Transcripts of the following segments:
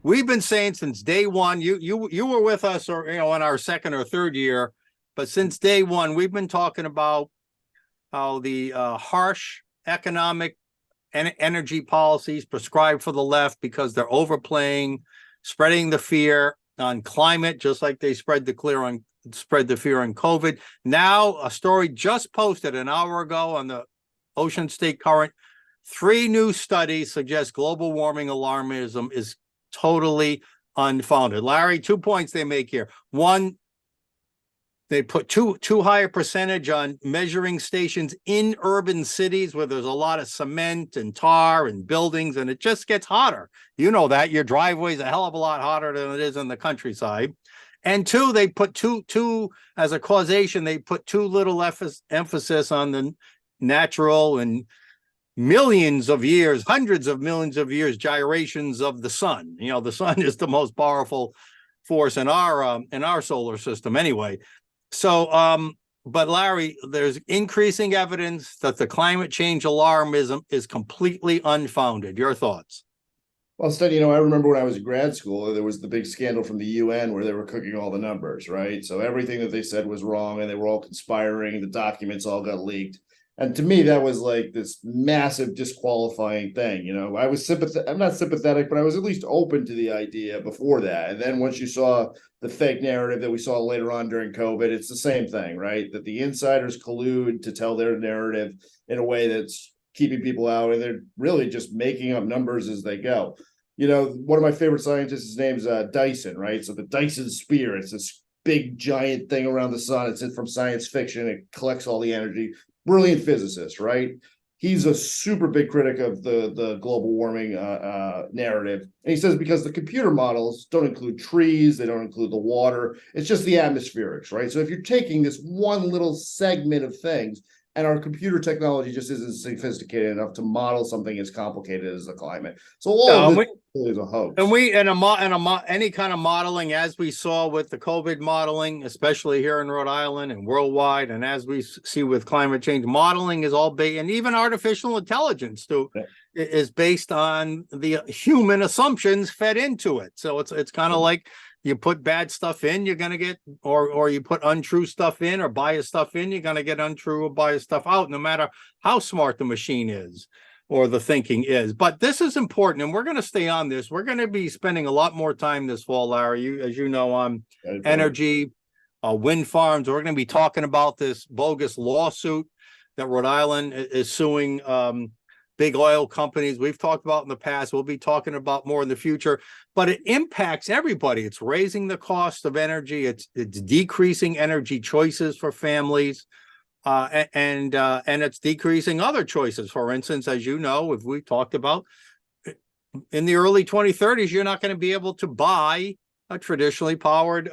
we've been saying since day one. You were with us, or in our second or third year, but since day one, we've been talking about how the harsh economic and energy policies prescribed for the left, because they're overplaying, spreading the fear on climate, just like they spread the fear on COVID. Now, a story just posted an hour ago on the Ocean State Current. 3 new studies suggest global warming alarmism is totally unfounded. Larry, 2 points they make here. One, they put too high a percentage on measuring stations in urban cities where there's a lot of cement and tar and buildings, and it just gets hotter. You know that. Your driveway's a hell of a lot hotter than it is in the countryside. And 2, they put two as a causation, they put too little emphasis on the natural and millions of years, hundreds of millions of years gyrations of the sun. The sun is the most powerful force in our solar system anyway. So, but Larry, there's increasing evidence that the climate change alarmism is completely unfounded. Your thoughts? Well, Stan, I remember when I was in grad school, there was the big scandal from the UN where they were cooking all the numbers, right? So everything that they said was wrong, and they were all conspiring. The documents all got leaked. And to me, that was like this massive disqualifying thing. I was I'm not sympathetic, but I was at least open to the idea before that. And then once you saw the fake narrative that we saw later on during COVID, it's the same thing, right? That the insiders collude to tell their narrative in a way that's keeping people out, and they're really just making up numbers as they go. One of my favorite scientists, his name's Dyson, right? So the Dyson Sphere, it's this big giant thing around the sun. It's from science fiction. It collects all the energy. Brilliant physicist, right? He's a super big critic of the global warming narrative. And he says because the computer models don't include trees, they don't include the water, it's just the atmospherics, right? So if you're taking this one little segment of things, and our computer technology just isn't sophisticated enough to model something as complicated as the climate. So all of this is a hoax. And any kind of modeling, as we saw with the COVID modeling, especially here in Rhode Island and worldwide, and as we see with climate change, modeling is all based, and even artificial intelligence is based on the human assumptions fed into it. So it's kind of like, you put bad stuff in, you're going to get, or you put untrue stuff in or biased stuff in, you're going to get untrue or biased stuff out, no matter how smart the machine is or the thinking is. But this is important, and we're going to stay on this. We're going to be spending a lot more time this fall, Larry, as you know, on energy, wind farms. We're going to be talking about this bogus lawsuit that Rhode Island is suing big oil companies. We've talked about in the past. We'll be talking about more in the future, but it impacts everybody. It's raising the cost of energy. It's decreasing energy choices for families, and it's decreasing other choices. For instance, as you know, if we talked about in the early 2030s, you're not going to be able to buy a traditionally powered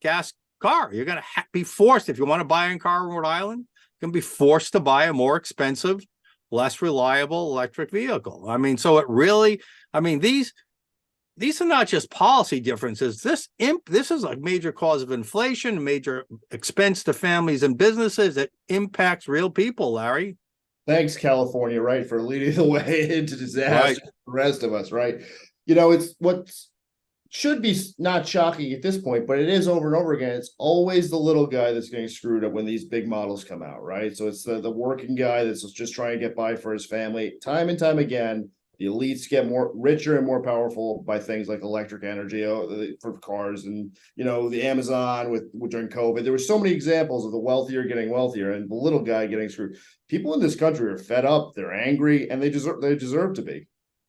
gas car. You're going to be forced, if you want to buy a car in Rhode Island, you're going to be forced to buy a more expensive, less reliable electric vehicle. So it really, these are not just policy differences. This is a major cause of inflation, major expense to families and businesses that impacts real people, Larry. Thanks, California, right, for leading the way into disaster for the rest of us, right? It's what should be not shocking at this point, but it is over and over again. It's always the little guy that's getting screwed up when these big models come out, right? So it's the working guy that's just trying to get by for his family. Time and time again, the elites get more richer and more powerful by things like electric energy for cars, and the Amazon during COVID. There were so many examples of the wealthier getting wealthier and the little guy getting screwed. People in this country are fed up, they're angry, and they deserve to be.